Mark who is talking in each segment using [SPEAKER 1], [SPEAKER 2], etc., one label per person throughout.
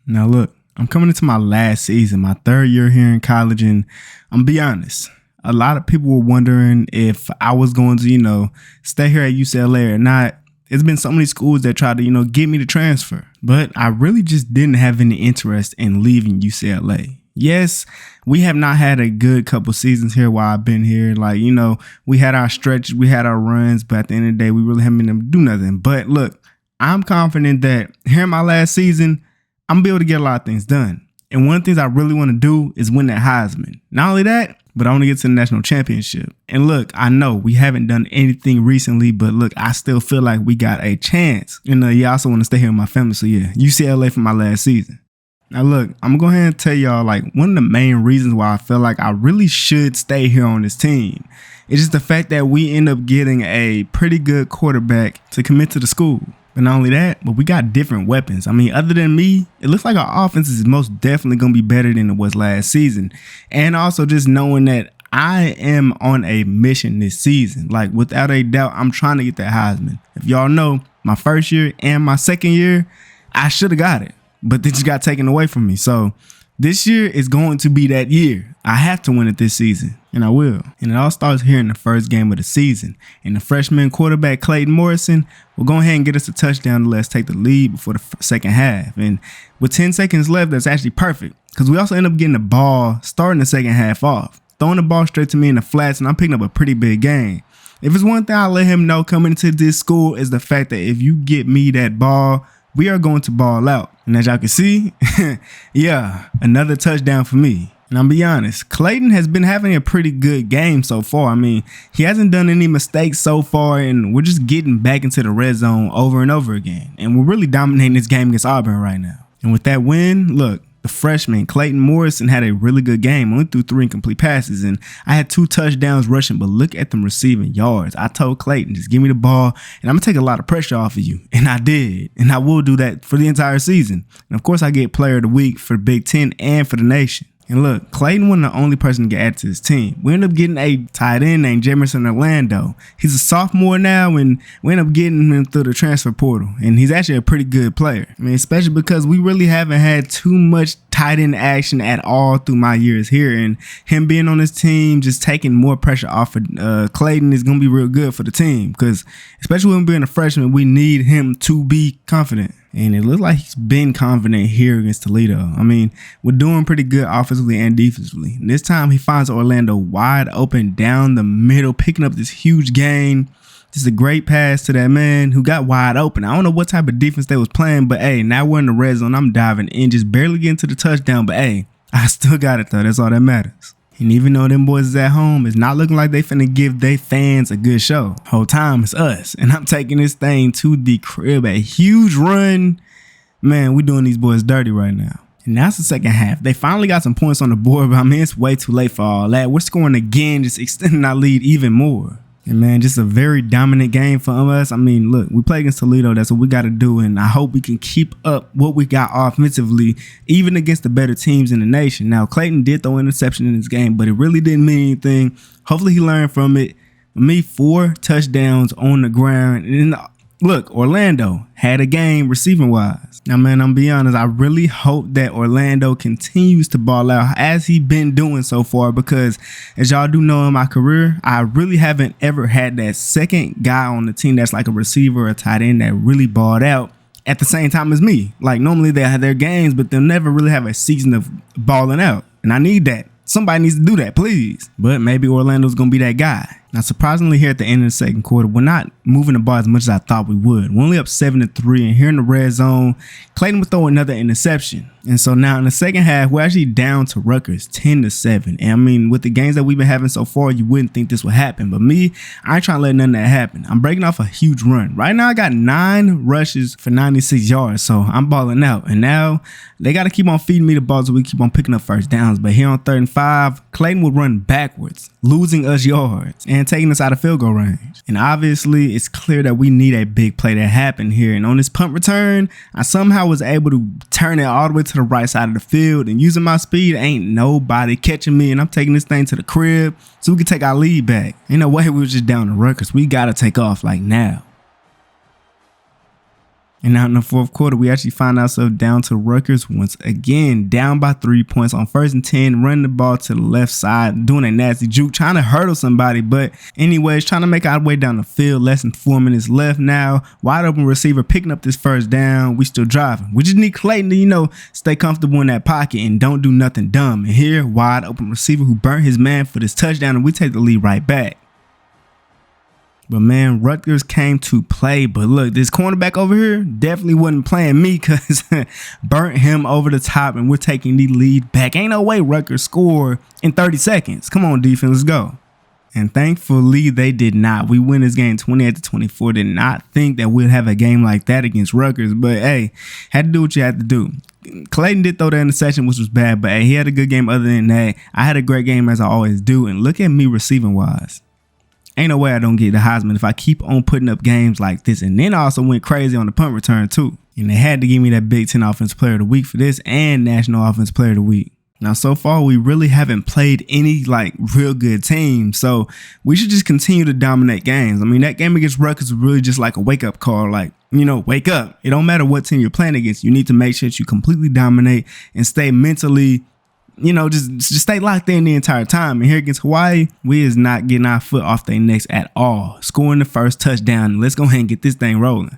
[SPEAKER 1] Now look, I'm coming into my last season, my third year here in college, and I'm gonna be honest. A lot of people were wondering if I was going to, stay here at UCLA or not. It's been so many schools that tried to, get me to transfer, but I really just didn't have any interest in leaving UCLA. Yes, we have not had a good couple seasons here while I've been here. We had our stretches, we had our runs, but at the end of the day, we really haven't been able to do nothing. But look, I'm confident that here in my last season, I'm gonna be able to get a lot of things done. And one of the things I really want to do is win that Heisman. Not only that, but I want to get to the national championship. And look, I know we haven't done anything recently, but look, I still feel like we got a chance. And I also want to stay here with my family. So yeah, UCLA for my last season. Now look, I'm gonna go ahead and tell y'all one of the main reasons why I feel like I really should stay here on this team. It's just the fact that we end up getting a pretty good quarterback to commit to the school. But not only that, but we got different weapons. I mean, other than me, it looks like our offense is most definitely going to be better than it was last season. And also just knowing that I am on a mission this season. Without a doubt, I'm trying to get that Heisman. If y'all know, my first year and my second year, I should have got it. But they just got taken away from me. So this year is going to be that year. I have to win it this season, and I will. And it all starts here in the first game of the season. And the freshman quarterback, Clayton Morrison, will go ahead and get us a touchdown to let us take the lead before the second half. And with 10 seconds left, that's actually perfect because we also end up getting the ball starting the second half off, throwing the ball straight to me in the flats, and I'm picking up a pretty big gain. If it's one thing I let him know coming into this school is the fact that if you get me that ball, we are going to ball out. And as y'all can see, yeah, another touchdown for me. And I'll be honest, Clayton has been having a pretty good game so far. I mean, he hasn't done any mistakes so far, and we're just getting back into the red zone over and over again. And we're really dominating this game against Auburn right now. And with that win, look, the freshman, Clayton Morrison, had a really good game. Only threw 3 incomplete passes, and I had 2 touchdowns rushing, but look at them receiving yards. I told Clayton, just give me the ball, and I'm going to take a lot of pressure off of you. And I did, and I will do that for the entire season. And, of course, I get Player of the Week for the Big Ten and for the nation. And look, Clayton wasn't the only person to get added to his team. We ended up getting a tight end named Jamerson Orlando. He's a sophomore now, and we ended up getting him through the transfer portal. And he's actually a pretty good player. I mean, especially because we really haven't had too much tight end action at all through my years here. And him being on this team, just taking more pressure off of Clayton is going to be real good for the team. Because especially when being a freshman, we need him to be confident. And it looks like he's been confident here against Toledo. I mean, we're doing pretty good offensively and defensively. And this time he finds Orlando wide open down the middle, picking up this huge gain. Just a great pass to that man who got wide open. I don't know what type of defense they was playing, but hey, now we're in the red zone. I'm diving in, just barely getting to the touchdown. But hey, I still got it though. That's all that matters. And even though them boys is at home, it's not looking like they finna give their fans a good show. Whole time it's us. And I'm taking this thing to the crib. A huge run. Man, we doing these boys dirty right now. And that's the second half. They finally got some points on the board, but I mean, it's way too late for all that. We're scoring again, just extending our lead even more. And man, just a very dominant game for us. I mean, look, we play against Toledo. That's what we got to do. And I hope we can keep up what we got offensively, even against the better teams in the nation. Now, Clayton did throw an interception in this game, but it really didn't mean anything. Hopefully he learned from it. For me, 4 touchdowns on the ground. And look, Orlando had a game receiving wise. Now, man, I'm be honest, I really hope that Orlando continues to ball out as he been doing so far, because as y'all do know in my career, I really haven't ever had that second guy on the team that's like a receiver or a tight end that really balled out at the same time as me. Like normally they have their games, but they'll never really have a season of balling out. And I need that. Somebody needs to do that, please. But maybe Orlando's going to be that guy. Now, surprisingly, here at the end of the second quarter, we're not moving the ball as much as I thought we would. We're only up 7-3, and here in the red zone, Clayton would throw another interception. And so now in the second half, we're actually down to Rutgers 10-7. And I mean, with the games that we've been having so far, you wouldn't think this would happen. But me, I ain't trying to let none of that happen. I'm breaking off a huge run. Right now, I got 9 rushes for 96 yards, so I'm balling out. And now they got to keep on feeding me the ball so we keep on picking up first downs. But here on 3rd and 5, Clayton would run backwards, losing us yards and taking us out of field goal range. And obviously, it's clear that we need a big play to happen here. And on this punt return, I somehow was able to turn it all the way to the right side of the field, and using my speed, ain't nobody catching me, and I'm taking this thing to the crib so we can take our lead back. Ain't no way we was just down to Rutgers. We got to take off like now. And now in the fourth quarter, we actually find ourselves down to Rutgers once again, down by 3 points on 1st and 10, running the ball to the left side, doing a nasty juke, trying to hurdle somebody. But anyways, trying to make our way down the field. Less than 4 minutes left now. Wide open receiver picking up this first down. We still driving. We just need Clayton to, stay comfortable in that pocket and don't do nothing dumb. And here, wide open receiver who burnt his man for this touchdown, and we take the lead right back. But man, Rutgers came to play. But look, this cornerback over here definitely wasn't playing me because burnt him over the top and we're taking the lead back. Ain't no way Rutgers score in 30 seconds. Come on, defense, let's go. And thankfully, they did not. We win this game 28-24. Did not think that we'd have a game like that against Rutgers. But hey, had to do what you had to do. Clayton did throw the interception, which was bad. But hey, he had a good game other than that. I had a great game as I always do. And look at me receiving wise. Ain't no way I don't get the Heisman if I keep on putting up games like this. And then I also went crazy on the punt return too. And they had to give me that Big Ten Offensive Player of the Week for this and National Offensive Player of the Week. Now, so far, we really haven't played any real good teams. So we should just continue to dominate games. I mean, that game against Rutgers was really just like a wake up call. Wake up. It don't matter what team you're playing against. You need to make sure that you completely dominate and stay mentally just stay locked in the entire time. And here against Hawaii, we is not getting our foot off their necks at all. Scoring the first touchdown. Let's go ahead and get this thing rolling.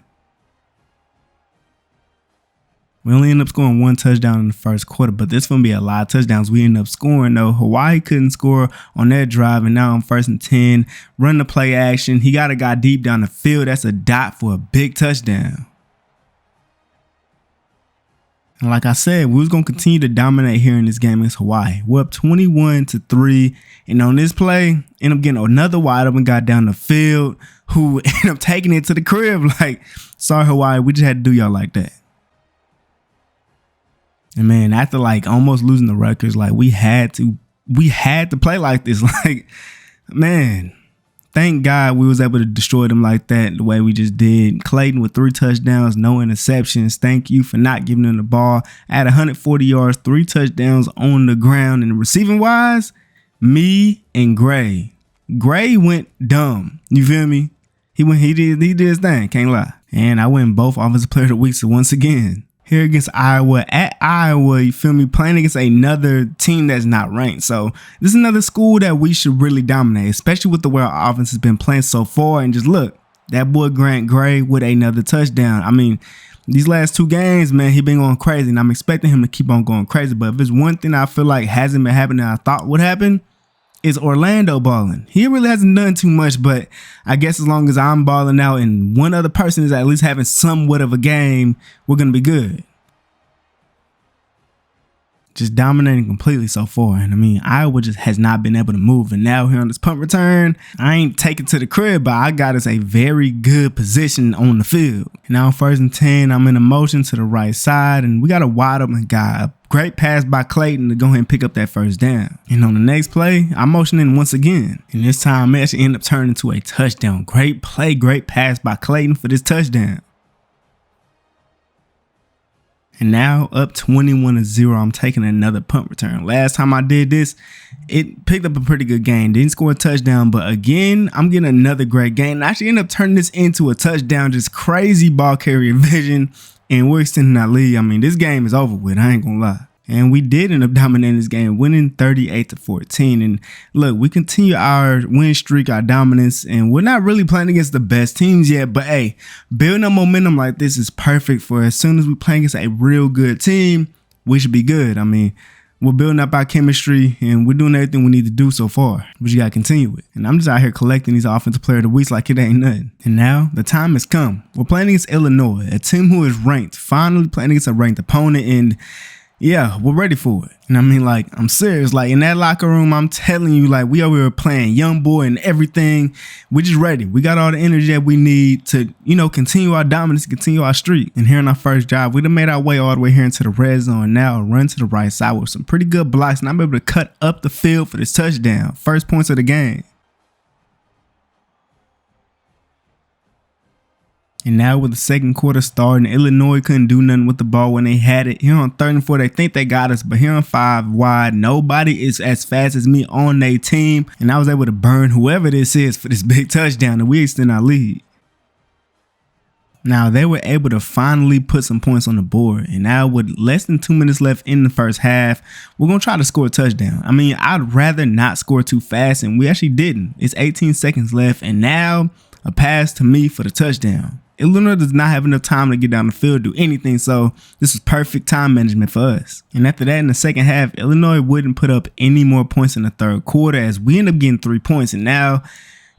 [SPEAKER 1] We only end up scoring 1 touchdown in the first quarter, but this going to be a lot of touchdowns we end up scoring, though. Hawaii couldn't score on their drive, and now on 1st and 10, run the play action. He got a guy deep down the field. That's a dot for a big touchdown. And like I said, we was going to continue to dominate here in this game against Hawaii. We're up 21-3. And on this play, end up getting another wide open guy down the field who ended up taking it to the crib. Sorry, Hawaii, we just had to do y'all like that. And man, after almost losing the Rutgers, we had to play like this. Man. Thank God we was able to destroy them like that the way we just did. Clayton with 3 touchdowns, no interceptions. Thank you for not giving them the ball. At 140 yards, 3 touchdowns on the ground. And receiving wise, me and Gray. Gray went dumb. You feel me? He did his thing. Can't lie. And I win both Offensive Player of the Week once again. Here against Iowa, at Iowa, you feel me, playing against another team that's not ranked. So this is another school that we should really dominate, especially with the way our offense has been playing so far. And just look, that boy Grant Gray with another touchdown. I mean, these last 2 games, man, he been going crazy, and I'm expecting him to keep on going crazy. But if there's one thing I feel like hasn't been happening that I thought would happen, is Orlando balling. He really hasn't done too much, but I guess as long as I'm balling out and one other person is at least having somewhat of a game, we're going to be good. Just dominating completely so far. And I mean, Iowa just has not been able to move. And now here on this punt return, I ain't taken to the crib, but I got us a very good position on the field. And now on 1st and 10, I'm in a motion to the right side, and we got a wide open guy. Great pass by Clayton to go ahead and pick up that first down. And on the next play, I motion in once again. And this time, it actually ended up turning into a touchdown. Great play, great pass by Clayton for this touchdown. And now up 21-0, I'm taking another punt return. Last time I did this, it picked up a pretty good game. Didn't score a touchdown, but again, I'm getting another great game. I actually end up turning this into a touchdown. Just crazy ball carrier vision. And we're extending our lead. I mean, this game is over with. I ain't gonna lie. And we did end up dominating this game, winning 38-14. And look, we continue our win streak, our dominance, and we're not really playing against the best teams yet. But hey, building up momentum like this is perfect for as soon as we play against a real good team, we should be good. I mean, we're building up our chemistry and we're doing everything we need to do so far, but you got to continue it. And I'm just out here collecting these Offensive Player of the Weeks like it ain't nothing. And now the time has come. We're playing against Illinois, a team who is ranked, finally playing against a ranked opponent. And yeah, we're ready for it. And I mean, I'm serious. In that locker room, I'm telling you, we over here playing young boy and everything. We're just ready. We got all the energy that we need to, continue our dominance, continue our streak. And here in our first drive, we done made our way all the way here into the red zone. Now run to the right side with some pretty good blocks, and I'm able to cut up the field for this touchdown. First points of the game. And now with the second quarter starting, Illinois couldn't do nothing with the ball when they had it. Here on 3rd and 4, they think they got us, but here on 5 wide, nobody is as fast as me on their team. And I was able to burn whoever this is for this big touchdown, and we extend our lead. Now, they were able to finally put some points on the board. And now with less than 2 minutes left in the first half, we're going to try to score a touchdown. I mean, I'd rather not score too fast, and we actually didn't. It's 18 seconds left, and now a pass to me for the touchdown. Illinois does not have enough time to get down the field, do anything, so this was perfect time management for us. And after that, in the second half, Illinois wouldn't put up any more points in the third quarter as we end up getting 3 points, and now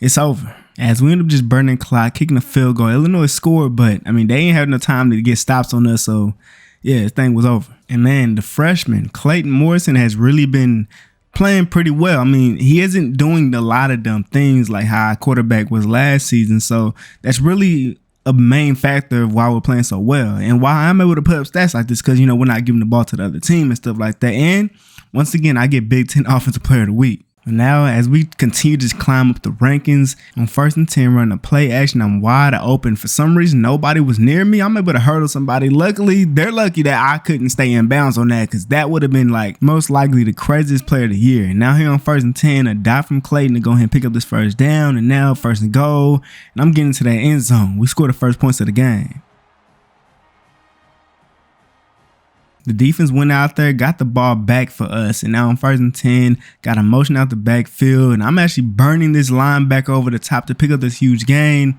[SPEAKER 1] it's over. As we end up just burning the clock, kicking a field goal. Illinois scored, but I mean, they ain't have enough time to get stops on us, so yeah, this thing was over. And man, the freshman, Clayton Morrison, has really been playing pretty well. I mean, he isn't doing a lot of dumb things like how our quarterback was last season, so that's really a main factor of why we're playing so well and why I'm able to put up stats like this, because, you know, we're not giving the ball to the other team and stuff like that. And once again, I get Big Ten Offensive Player of the Week. And now, as we continue to just climb up the rankings, on 1st and 10, run a play action, I'm wide open. For some reason, nobody was near me. I'm able to hurdle somebody. Luckily, they're lucky that I couldn't stay in bounds on that, because that would have been like most likely the craziest play of the year. And now here on 1st and 10, a dot from Clayton to go ahead and pick up this first down. And now 1st and goal, and I'm getting to that end zone. We scored the first points of the game. The defense went out there, got the ball back for us, and now on 1st and 10, got a motion out the backfield, and I'm actually burning this linebacker over the top to pick up this huge gain,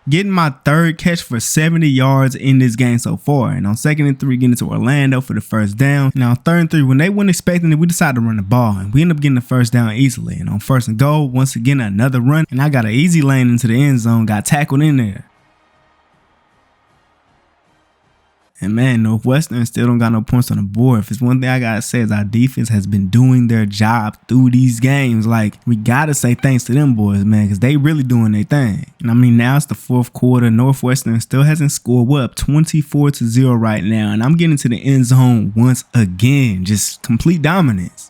[SPEAKER 1] getting my 3rd catch for 70 yards in this game so far. And on 2nd and 3, getting to Orlando for the first down. Now on 3rd and 3, when they weren't expecting it, we decided to run the ball, and we ended up getting the first down easily. And on 1st and goal, once again, another run, and I got an easy lane into the end zone, got tackled in there. And man, Northwestern still don't got no points on the board. If it's one thing I gotta say is our defense has been doing their job through these games. Like, we gotta say thanks to them boys, man, because they really doing their thing. And I mean, now it's the 4th quarter. Northwestern still hasn't scored. We're up 24-0 right now. And I'm getting to the end zone once again. Just complete dominance.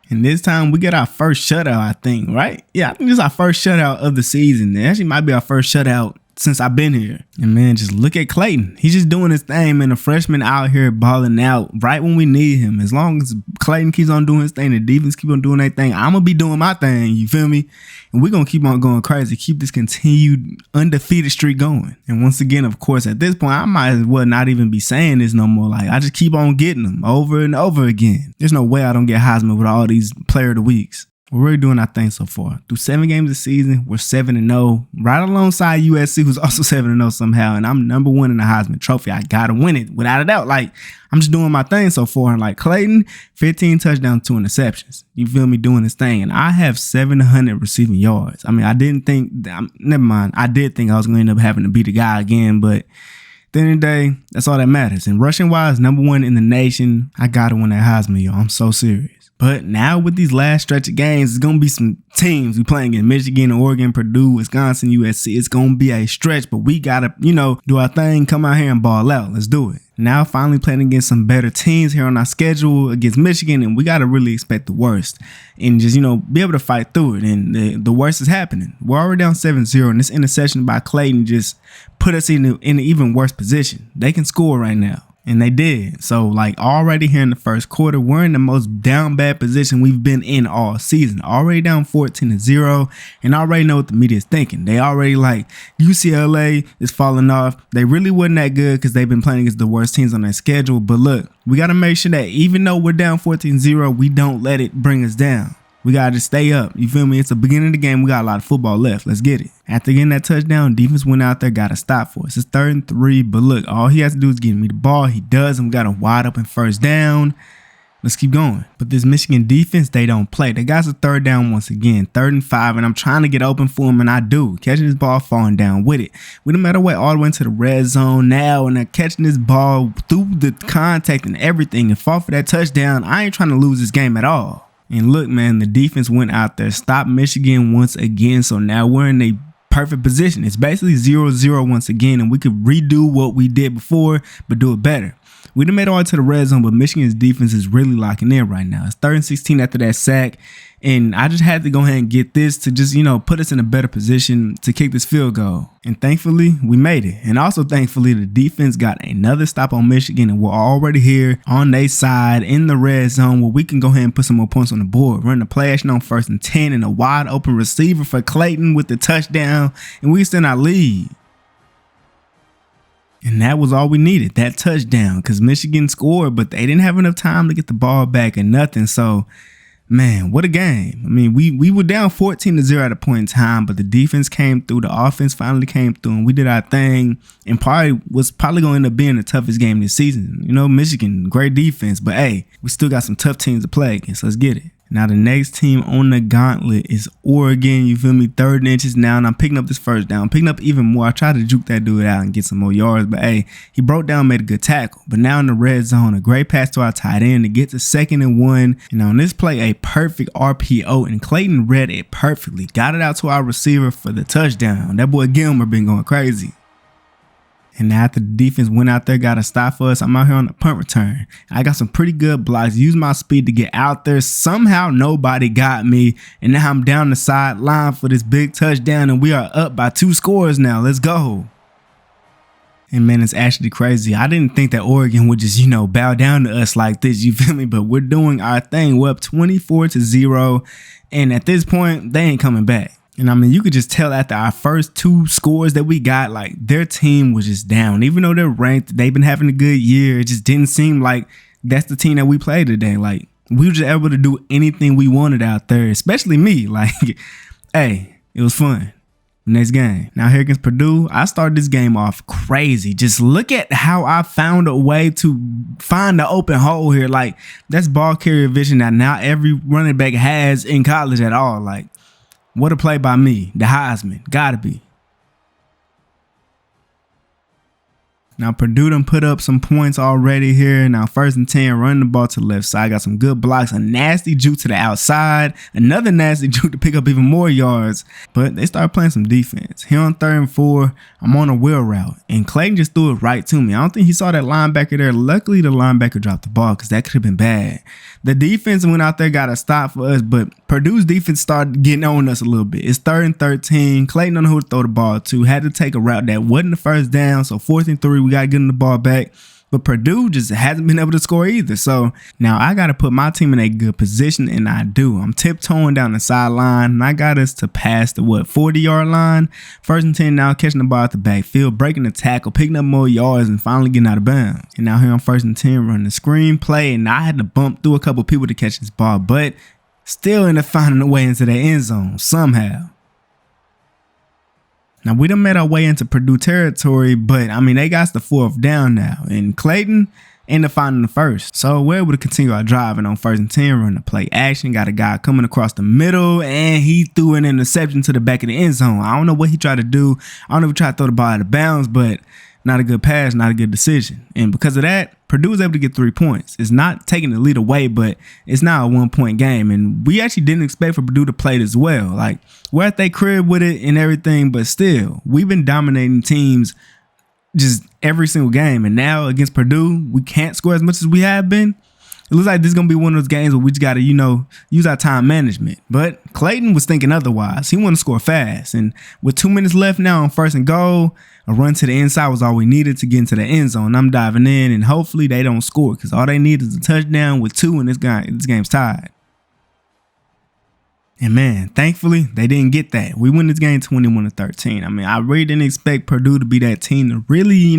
[SPEAKER 1] And this time we get our first shutout, I think, right? Yeah, I think this is our first shutout of the season. It actually might be our first shutout since I've been here. And man, just look at Clayton. He's just doing his thing, man. The freshman out here balling out right when we need him. As long as Clayton keeps on doing his thing, the defense keep on doing their thing, I'm gonna be doing my thing, you feel me? And we're gonna keep on going crazy, keep this continued undefeated streak going. And once again, of course, at this point, I might as well not even be saying this no more. Like, I just keep on getting them over and over again. There's no way I don't get Heisman with all these player of the weeks. We're really doing our thing so far. Through 7 games this season, we're 7-0, right alongside USC, who's also 7-0 somehow. And I'm number 1 in the Heisman Trophy. I gotta win it without a doubt. Like, I'm just doing my thing so far. And like Clayton, 15 touchdowns, 2 interceptions. You feel me, doing this thing. And I have 700 receiving yards. I mean, I didn't think, never mind. I did think I was going to end up having to beat the guy again, but at the end of the day, that's all that matters. And rushing wise, number 1 in the nation. I gotta win that Heisman, y'all. I'm so serious. But now with these last stretch of games, it's going to be some teams we playing in Michigan, Oregon, Purdue, Wisconsin, USC. It's going to be a stretch, but we got to, you know, do our thing, come out here and ball out. Let's do it. Now finally playing against some better teams here on our schedule against Michigan, and we got to really expect the worst and just, you know, be able to fight through it. And the worst is happening. We're already down 7-0, and this interception by Clayton just put us in an even worse position. They can score right now. And they did. So, like, already here in the first quarter, we're in the most down bad position we've been in all season. Already down 14-0, and already know what the media is thinking. They already like UCLA is falling off. They really wasn't that good because they've been playing against the worst teams on their schedule. But look, we got to make sure that even though we're down 14-0, we don't let it bring us down. We got to just stay up. You feel me? It's the beginning of the game. We got a lot of football left. Let's get it. After getting that touchdown, defense went out there, got a stop for us. It's 3rd and 3, but look, all he has to do is give me the ball. He does, and we got a wide open first down. Let's keep going. But this Michigan defense, they don't play. They got a 3rd down once again, 3rd and 5, and I'm trying to get open for him, and I do. Catching this ball, falling down with it. We no matter what, all the way into the red zone now, and they're catching this ball through the contact and everything, and fall for that touchdown. I ain't trying to lose this game at all. And look, man, the defense went out there, stopped Michigan once again. So now we're in a perfect position. It's basically 0-0 once again, and we could redo what we did before, but do it better. We done made our way to the red zone, but Michigan's defense is really locking in right now. It's 3rd and 16 after that sack. And I just had to go ahead and get this to just, put us in a better position to kick this field goal. And thankfully, we made it. And also thankfully, the defense got another stop on Michigan, and we're already here on their side in the red zone where we can go ahead and put some more points on the board. Run the play action on 1st and 10 and a wide open receiver for Clayton with the touchdown, and we extend our lead. And that was all we needed, that touchdown, because Michigan scored, but they didn't have enough time to get the ball back or nothing. So, man, what a game. I mean, we were down 14-0 at a point in time, but the defense came through. The offense finally came through, and we did our thing, and was probably going to end up being the toughest game this season. Michigan, great defense, but hey, we still got some tough teams to play against. Let's get it. Now, the next team on the gauntlet is Oregon. You feel me? 3rd and inches now, and I'm picking up this first down. Picking up even more. I tried to juke that dude out and get some more yards, but hey, he broke down, made a good tackle. But now in the red zone, a great pass to our tight end to get to 2nd and 1. And on this play, a perfect RPO, and Clayton read it perfectly. Got it out to our receiver for the touchdown. That boy Gilmer been going crazy. And after the defense went out there, got a stop for us, I'm out here on the punt return. I got some pretty good blocks, used my speed to get out there. Somehow nobody got me, and now I'm down the sideline for this big touchdown, and we are up by 2 scores now. Let's go. And man, it's actually crazy. I didn't think that Oregon would just, bow down to us like this, you feel me? But we're doing our thing. We're up 24-0, and at this point, they ain't coming back. And I mean, you could just tell after our first 2 scores that we got, like, their team was just down. Even though they're ranked, they've been having a good year. It just didn't seem like that's the team that we played today. Like, we were just able to do anything we wanted out there, especially me. Like, hey, it was fun. Next game. Now here against Purdue, I started this game off crazy. Just look at how I found a way to find the open hole here. Like, that's ball carrier vision that now every running back has in college at all. Like, what a play by me. The Heisman. Gotta be. Now, Purdue done put up some points already here. Now, 1st and 10, running the ball to the left side. Got some good blocks. A nasty juke to the outside. Another nasty juke to pick up even more yards. But they started playing some defense. Here on 3rd and 4, I'm on a wheel route. And Clayton just threw it right to me. I don't think he saw that linebacker there. Luckily, the linebacker dropped the ball because that could have been bad. The defense went out there, got a stop for us, but Purdue's defense started getting on us a little bit. It's 3rd and 13. Clayton don't know who to throw the ball to. Had to take a route that wasn't the first down, so 4th and 3, we got to get the ball back. But Purdue just hasn't been able to score either. So now I got to put my team in a good position, and I do. I'm tiptoeing down the sideline, and I got us to pass the 40-yard line. 1st and 10 now, catching the ball at the backfield, breaking the tackle, picking up more yards, and finally getting out of bounds. And now here on 1st and 10, running the screen play, and I had to bump through a couple people to catch this ball, but still ended up finding a way into the end zone somehow. Now, we done made our way into Purdue territory, but, I mean, they got the 4th down now. And Clayton ended up finding the 1st. So we're able to continue our driving on 1st and 10, run the play action. Got a guy coming across the middle, and he threw an interception to the back of the end zone. I don't know what he tried to do. I don't know if he tried to throw the ball out of bounds, but not a good pass, not a good decision. And because of that, Purdue was able to get 3 points. It's not taking the lead away, but it's now a 1-point game. And we actually didn't expect for Purdue to play it as well. Like, we're at their crib with it and everything, but still, we've been dominating teams just every single game. And now against Purdue, we can't score as much as we have been. It looks like this is going to be one of those games where we just got to, use our time management. But Clayton was thinking otherwise. He wanted to score fast. And with 2 minutes left now on 1st and goal, a run to the inside was all we needed to get into the end zone. I'm diving in, and hopefully they don't score because all they need is a touchdown with 2, and this game's tied. And man, thankfully, they didn't get that. We win this game 21-13. I mean, I really didn't expect Purdue to be that team to really,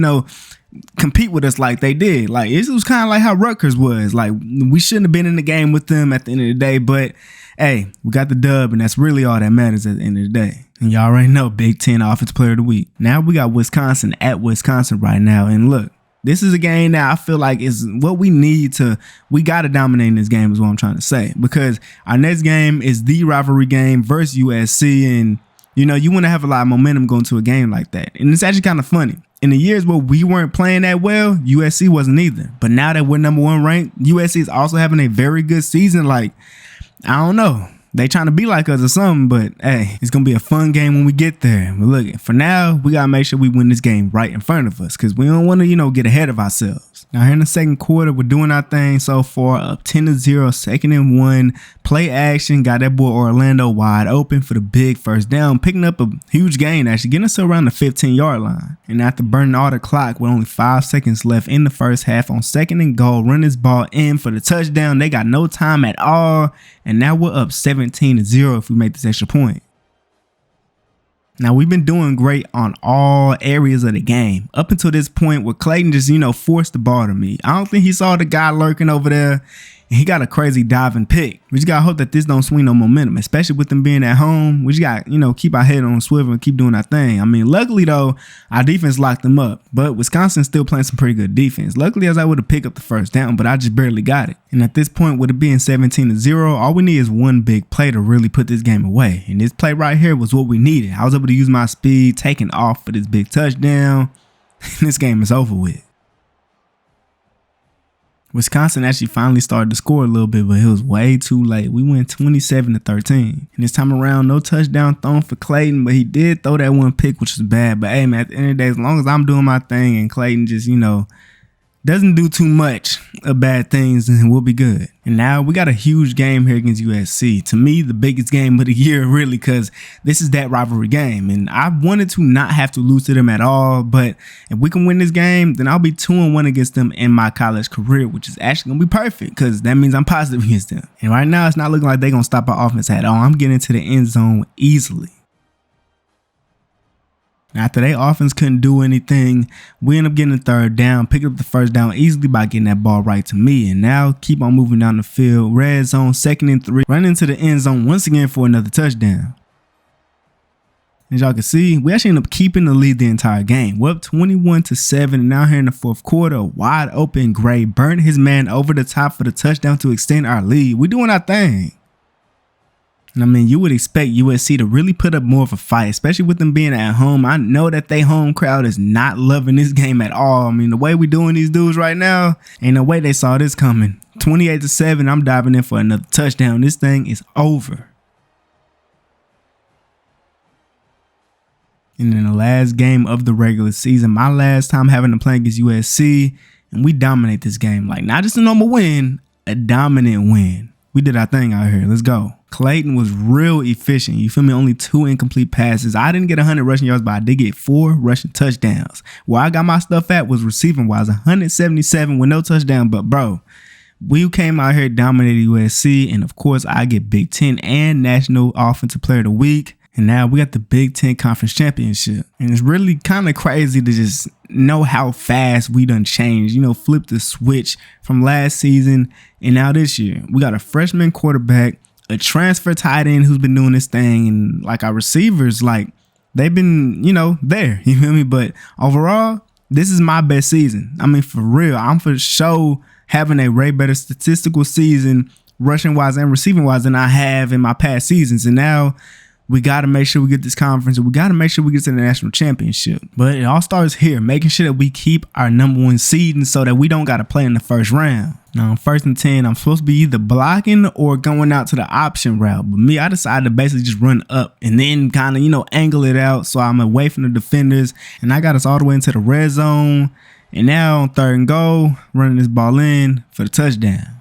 [SPEAKER 1] compete with us like they did. Like, it was kind of like how Rutgers was. Like, we shouldn't have been in the game with them at the end of the day, but hey, we got the dub, and that's really all that matters at the end of the day. And y'all already know, Big Ten Offensive Player of the Week. Now we got Wisconsin at Wisconsin right now, and look, this is a game now I feel like is what we need to, we got to dominate in this game is what I'm trying to say, because our next game is the rivalry game versus USC, and you want to have a lot of momentum going to a game like that. And it's actually kind of funny. In the years where we weren't playing that well, USC wasn't either. But now that we're #1 ranked, USC is also having a very good season. Like, I don't know. they trying to be like us or something, but hey, it's going to be a fun game when we get there. But look, for now, we got to make sure we win this game right in front of us because we don't want to, get ahead of ourselves. Now here in the second quarter, we're doing our thing so far, up 10-0, 2nd and 1. Play action, got that boy Orlando wide open for the big first down, picking up a huge gain, actually getting us to around the 15-yard line. And after burning all the clock with only 5 seconds left in the first half, on 2nd and goal, run this ball in for the touchdown. They got no time at all, and now we're up 17-0 if we make this extra point. Now, we've been doing great on all areas of the game up until this point where Clayton just, forced the ball to me. I don't think he saw the guy lurking over there, and he got a crazy diving pick. We just got to hope that this don't swing no momentum, especially with them being at home. We just got to, keep our head on swivel and keep doing our thing. I mean, luckily, though, our defense locked them up, but Wisconsin's still playing some pretty good defense. Luckily, I was able to pick up the first down, but I just barely got it. And at this point, with it being 17-0, all we need is one big play to really put this game away. And this play right here was what we needed. I was able to use my speed, taking off for this big touchdown, and this game is over with. Wisconsin actually finally started to score a little bit, but it was way too late. We went 27-13. And this time around, no touchdown thrown for Clayton, but he did throw that one pick, which was bad. But hey, man, at the end of the day, as long as I'm doing my thing and Clayton just, doesn't do too much of bad things, and we'll be good. And now we got a huge game here against USC. To me, the biggest game of the year, really, because this is that rivalry game. And I wanted to not have to lose to them at all. But if we can win this game, then I'll be 2-1 against them in my college career, which is actually going to be perfect because that means I'm positive against them. And right now, it's not looking like they're going to stop our offense at all. I'm getting to the end zone easily. After their offense couldn't do anything, we end up getting a third down, pick up the first down easily by getting that ball right to me. And now keep on moving down the field. Red zone, 2nd and 3, run into the end zone once again for another touchdown. As y'all can see, we actually end up keeping the lead the entire game. We're up 21-7, and now here in the fourth quarter, wide open Gray burned his man over the top for the touchdown to extend our lead. We doing our thing. And I mean, you would expect USC to really put up more of a fight, especially with them being at home. I know that they home crowd is not loving this game at all. I mean, the way we doing these dudes right now, ain't no way they saw this coming. 28-7, I'm diving in for another touchdown. This thing is over. And in the last game of the regular season, my last time having to play against USC, and we dominate this game. Like, not just a normal win, a dominant win. We did our thing out here. Let's go. Clayton was real efficient. You feel me? Only 2 incomplete passes. I didn't get 100 rushing yards, but I did get 4 rushing touchdowns. Where I got my stuff at was receiving wise, 177 with no touchdown. But bro, we came out here, dominated USC, and of course I get Big Ten and National Offensive Player of the Week. And now we got the Big Ten Conference Championship. And it's really kind of crazy to just know how fast we done changed, flip the switch from last season and now this year. We got a freshman quarterback, a transfer tight end who's been doing this thing, and like our receivers, like they've been, there, you feel me? But overall, this is my best season. I mean, for real, I'm for sure having a way better statistical season, rushing wise and receiving wise, than I have in my past seasons. And now we got to make sure we get this conference, and we got to make sure we get to the national championship. But it all starts here, making sure that we keep our #1 seed, and so that we don't got to play in the first round. Now, on 1st and 10, I'm supposed to be either blocking or going out to the option route. But me, I decided to basically just run up and then kind of, angle it out so I'm away from the defenders. And I got us all the way into the red zone. And now on 3rd and goal, running this ball in for the touchdown.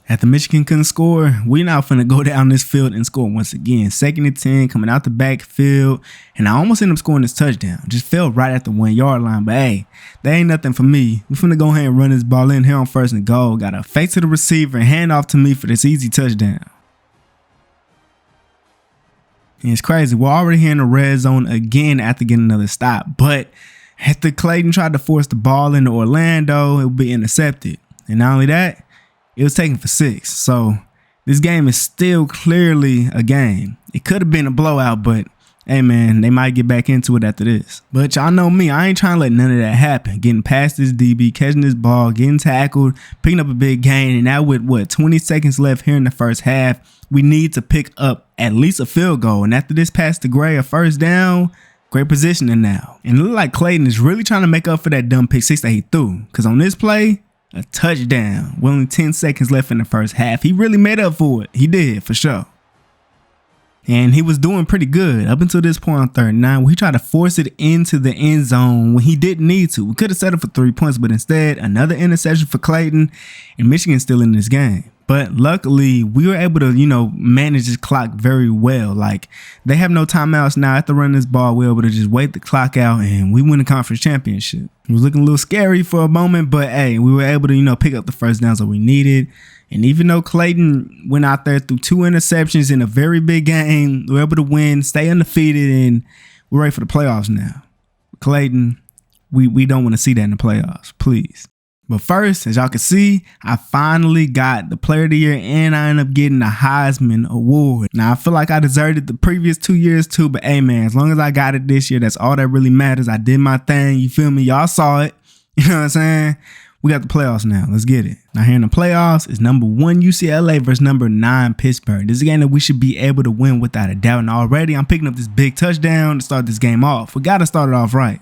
[SPEAKER 1] After Michigan couldn't score, we now finna go down this field and score once again. 2nd and 10, coming out the backfield, and I almost ended up scoring this touchdown. Just fell right at the 1-yard line, but hey, that ain't nothing for me. We finna go ahead and run this ball in here on 1st and goal. Got a fake to the receiver and hand off to me for this easy touchdown. And it's crazy. We're already here in the red zone again after getting another stop, but after Clayton tried to force the ball into Orlando, it would be intercepted. And not only that, it was taken for 6. So this game is still clearly a game. It could have been a blowout, but hey, man, they might get back into it after this. But y'all know me. I ain't trying to let none of that happen. Getting past this DB, catching this ball, getting tackled, picking up a big gain. And now with, 20 seconds left here in the first half, we need to pick up at least a field goal. And after this pass to Gray, a first down, great positioning now. And it looked like Clayton is really trying to make up for that dumb pick 6 that he threw. Because on this play, a touchdown with only 10 seconds left in the first half. He really made up for it. He did, for sure. And he was doing pretty good up until this point on 3rd and 9, where he tried to force it into the end zone when he didn't need to. We could have settled for 3 points, but instead, another interception for Clayton, and Michigan's still in this game. But luckily, we were able to, manage this clock very well. Like, they have no timeouts now. After running this ball, we were able to just wait the clock out, and we win the conference championship. It was looking a little scary for a moment, but hey, we were able to, pick up the first downs that we needed. And even though Clayton went out there through 2 interceptions in a very big game, we were able to win, stay undefeated, and we're ready for the playoffs now. Clayton, we don't want to see that in the playoffs, please. But first, as y'all can see, I finally got the Player of the Year, and I ended up getting the Heisman Award. Now, I feel like I deserved it the previous 2 years too, but hey, man, as long as I got it this year, that's all that really matters. I did my thing. You feel me? Y'all saw it. You know what I'm saying? We got the playoffs now. Let's get it. Now, here in the playoffs is number 1 UCLA versus number 9 Pittsburgh. This is a game that we should be able to win without a doubt. And already, I'm picking up this big touchdown to start this game off. We got to start it off right.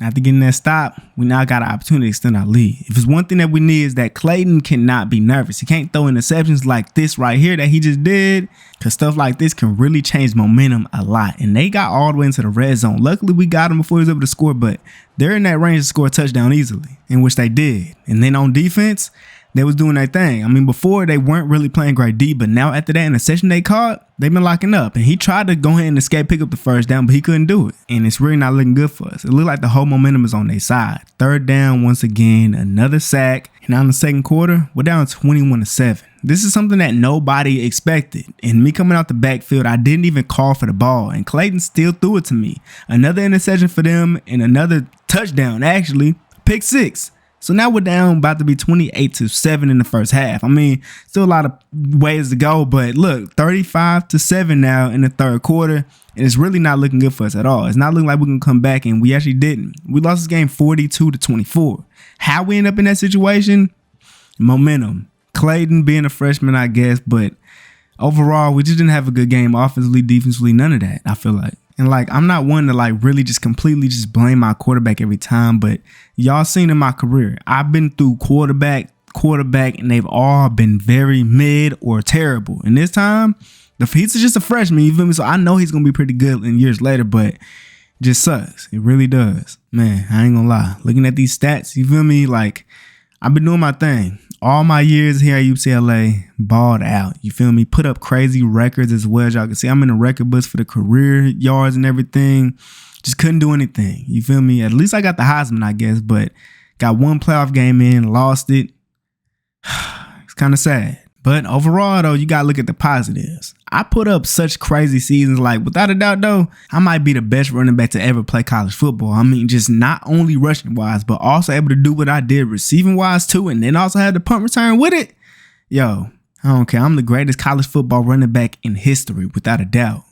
[SPEAKER 1] After getting that stop, we now got an opportunity to extend our lead. If it's one thing that we need is that Clayton cannot be nervous. He can't throw interceptions like this right here that he just did, because stuff like this can really change momentum a lot. And they got all the way into the red zone. Luckily, we got him before he was able to score, but they're in that range to score a touchdown easily, in which they did. And then on defense, they was doing their thing. I mean, before they weren't really playing great D, but now after that interception they caught, they've been locking up. And he tried to go ahead and escape, pick up the first down, but he couldn't do it. And it's really not looking good for us. It looked like the whole momentum is on their side. 3rd down once again, another sack. And now in the second quarter, we're down 21-7. This is something that nobody expected. And me coming out the backfield, I didn't even call for the ball. And Clayton still threw it to me. Another interception for them and another touchdown, actually. Pick 6. So now we're down about to be 28-7 in the first half. I mean, still a lot of ways to go, but look, 35-7 now in the 3rd quarter, and it's really not looking good for us at all. It's not looking like we're going to come back, and we actually didn't. We lost this game 42-24. How we end up in that situation? Momentum. Clayton being a freshman, I guess, but overall, we just didn't have a good game offensively, defensively, none of that, I feel like. And I'm not one to really just completely just blame my quarterback every time, but y'all seen in my career, I've been through quarterback, and they've all been very mid or terrible. And this time, he's just a freshman, you feel me? So I know he's going to be pretty good in years later, but it just sucks. It really does. Man, I ain't going to lie. Looking at these stats, you feel me? I've been doing my thing. All my years here at UCLA, balled out. You feel me? Put up crazy records as well. As y'all can see, I'm in the record books for the career yards and everything. Just couldn't do anything. You feel me? At least I got the Heisman, I guess, but got one playoff game in, lost it. It's kind of sad. But overall, though, you got to look at the positives. I put up such crazy seasons. Without a doubt, though, I might be the best running back to ever play college football. I mean, just not only rushing-wise, but also able to do what I did receiving-wise, too, and then also had the punt return with it. Yo, I don't care. I'm the greatest college football running back in history, without a doubt.